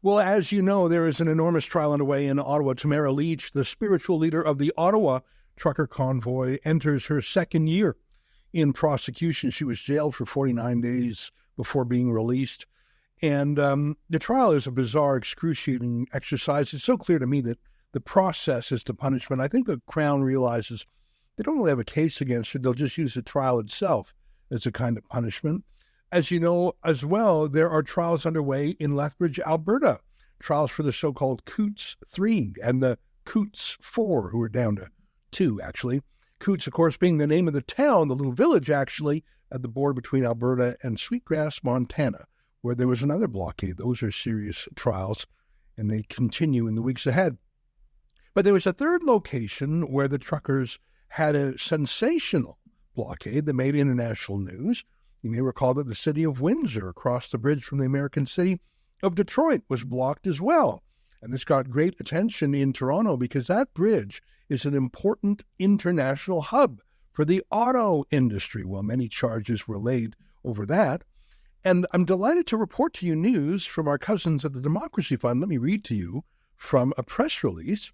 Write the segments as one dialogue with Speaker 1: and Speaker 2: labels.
Speaker 1: Well, as you know, there is an enormous trial underway in Ottawa. Tamara Leach, the spiritual leader of the Ottawa trucker convoy, enters her second year in prosecution. She was jailed for 49 days before being released. And the trial is a bizarre, excruciating exercise. It's so clear to me that the process is the punishment. I think the Crown realizes they don't really have a case against her. They'll just use the trial itself as a kind of punishment. As you know as well, there are trials underway in Lethbridge, Alberta, trials for the so-called Coots 3 and the Coots 4, who are down to 2, actually. Coots, of course, being the name of the town, the little village, actually, at the border between Alberta and Sweetgrass, Montana, where there was another blockade. Those are serious trials, and they continue in the weeks ahead. But there was a third location where the truckers had a sensational blockade that made international news. You may recall that the city of Windsor, across the bridge from the American city of Detroit, was blocked as well. And this got great attention in Toronto because that bridge is an important international hub for the auto industry. Well, many charges were laid over that. And I'm delighted to report to you news from our cousins at the Democracy Fund. Let me read to you from a press release.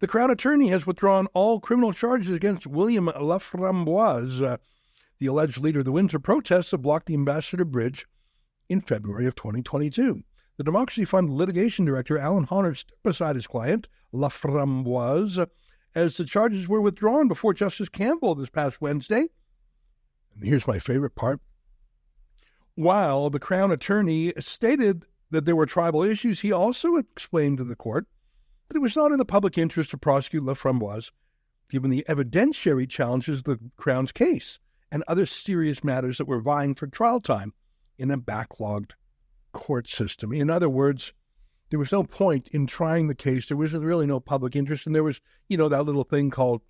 Speaker 1: The Crown Attorney has withdrawn all criminal charges against William Laframboise, the alleged leader of the Windsor protests that blocked the Ambassador Bridge in February of 2022. The Democracy Fund litigation director, Alan Honner, stepped beside his client, Laframboise, as the charges were withdrawn before Justice Campbell this past Wednesday. And here's my favorite part. While the Crown Attorney stated that there were tribal issues, he also explained to the court that it was not in the public interest to prosecute Laframboise, given the evidentiary challenges of the Crown's case and other serious matters that were vying for trial time in a backlogged court system. In other words, there was no point in trying the case. There was really no public interest, and there was, that little thing called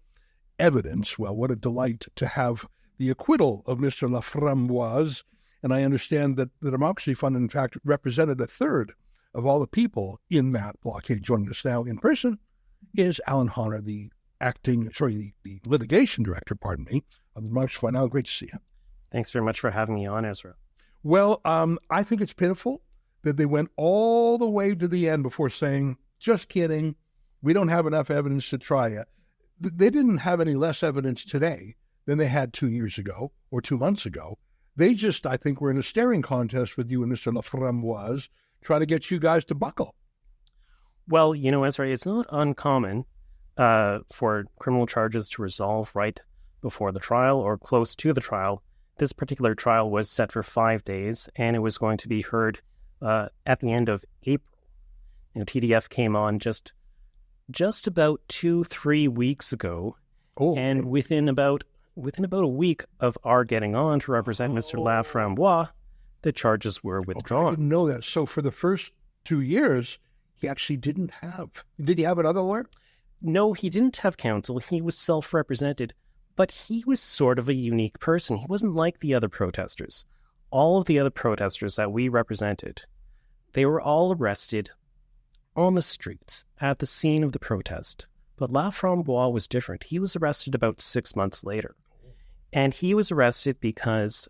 Speaker 1: evidence. Well, what a delight to have the acquittal of Mr. Laframboise, and I understand that the Democracy Fund, in fact, represented a third of all the people in that blockade. Joining us now in person is Alan Honner, the litigation director, of the Democracy Fund. Now, great to see you.
Speaker 2: Thanks very much for having me on, Ezra.
Speaker 1: Well, I think it's pitiful that they went all the way to the end before saying, just kidding, we don't have enough evidence to try it. They didn't have any less evidence today than they had 2 years ago or 2 months ago. They just, I think, were in a staring contest with you and Mr. Laframboise, trying to get you guys to buckle.
Speaker 2: Well, Ezra, it's not uncommon for criminal charges to resolve right before the trial or close to the trial. This particular trial was set for 5 days, and it was going to be heard at the end of April. TDF came on just about 2-3 weeks ago, and within about a week of our getting on to represent Mr. Laframboise, the charges were withdrawn.
Speaker 1: I didn't know that. So for the first 2 years, he actually didn't have. Did he have another lawyer?
Speaker 2: No, he didn't have counsel. He was self-represented. But he was sort of a unique person. He wasn't like the other protesters. All of the other protesters that we represented, they were all arrested on the streets at the scene of the protest. But Laframboise was different. He was arrested about 6 months later. And he was arrested because,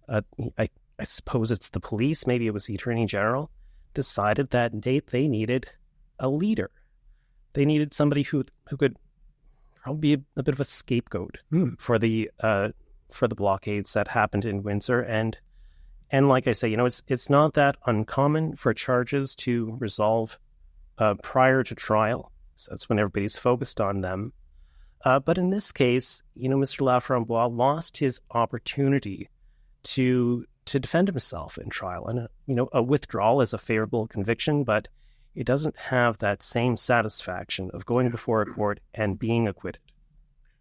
Speaker 2: I suppose it's the police, maybe it was the Attorney General, decided that they needed a leader. They needed somebody who could probably be a bit of a scapegoat for the blockades that happened in Windsor. And like I say, it's not that uncommon for charges to resolve prior to trial. So that's when everybody's focused on them. But in this case, Mr. Laframboise lost his opportunity to defend himself in trial. And a withdrawal is a favorable conviction, but it doesn't have that same satisfaction of going before a court and being acquitted.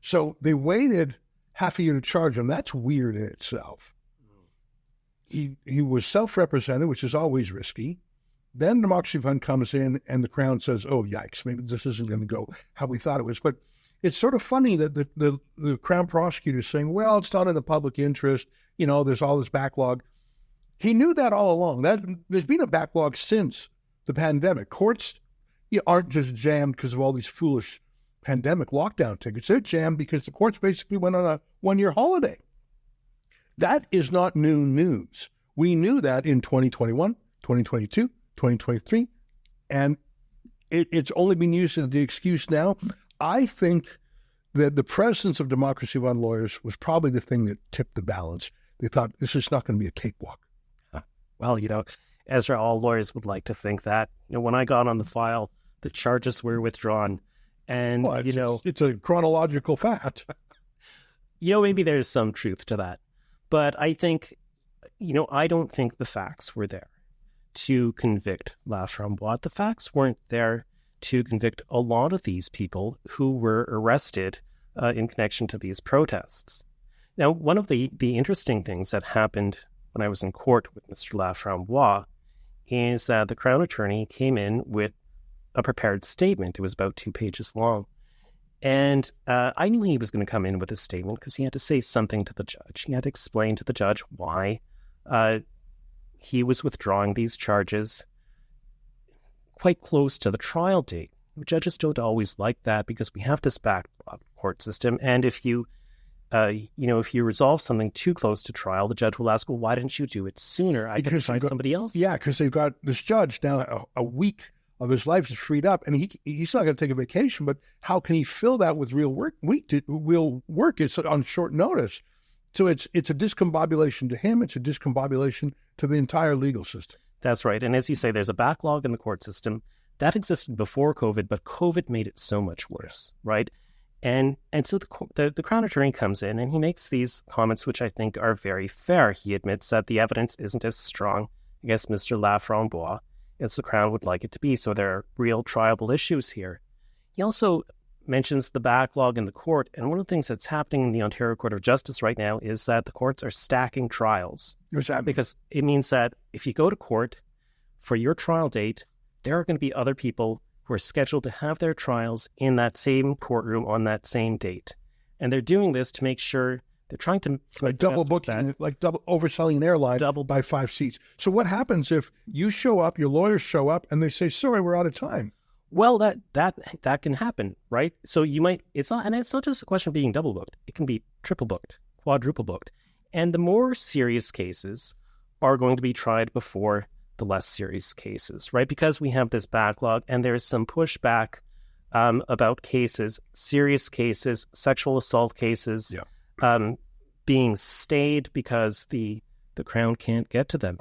Speaker 1: So they waited half a year to charge him. That's weird in itself. He was self-represented, which is always risky. Then the Democracy Fund comes in and the Crown says, oh, yikes, maybe this isn't going to go how we thought it was. But it's sort of funny that the Crown prosecutor is saying, well, it's not in the public interest. There's all this backlog. He knew that all along. There's been a backlog since the pandemic. Courts aren't just jammed because of all these foolish pandemic lockdown tickets. They're jammed because the courts basically went on a one-year holiday. That is not new news. We knew that in 2021, 2022, 2023. And it's only been used as the excuse now. I think that the presence of Democracy Fund lawyers was probably the thing that tipped the balance. They thought this is not going to be a cakewalk.
Speaker 2: Well, Ezra, all lawyers would like to think that. When I got on the file, the charges were withdrawn. And,
Speaker 1: it's a chronological fact.
Speaker 2: Maybe there's some truth to that. But I think, I don't think the facts were there to convict Laframboise. The facts weren't there to convict a lot of these people who were arrested in connection to these protests. Now, one of the interesting things that happened when I was in court with Mr. Laframboise is that the Crown Attorney came in with a prepared statement. It was about 2 pages long. And I knew he was going to come in with a statement because he had to say something to the judge. He had to explain to the judge why he was withdrawing these charges quite close to the trial date. Judges don't always like that because we have this backlog court system. And if you resolve something too close to trial, the judge will ask, well, why didn't you do it sooner? I could find somebody else.
Speaker 1: Yeah, because they've got this judge now, a week of his life is freed up, and he's not going to take a vacation, but how can he fill that with real work? Real work is on short notice. So it's a discombobulation to him. It's a discombobulation to the entire legal system.
Speaker 2: That's right. And as you say, there's a backlog in the court system. That existed before COVID, but COVID made it so much worse, right? And so the Crown Attorney comes in and he makes these comments, which I think are very fair. He admits that the evidence isn't as strong against Mr. Laframboise as the Crown would like it to be. So there are real triable issues here. He also mentions the backlog in the court. And one of the things that's happening in the Ontario Court of Justice right now is that the courts are stacking trials. Because it means that if you go to court for your trial date, there are going to be other people who are scheduled to have their trials in that same courtroom on that same date. And they're doing this to make sure they're trying to...
Speaker 1: Like double booking, like double overselling an airline by 5 seats. So what happens if you show up, your lawyers show up, and they say, sorry, we're out of time?
Speaker 2: Well, that can happen, right? So you might... It's not just a question of being double booked. It can be triple booked, quadruple booked. And the more serious cases are going to be tried before the less serious cases, right? Because we have this backlog and there's some pushback about cases, serious cases, sexual assault cases, being stayed because the Crown can't get to them.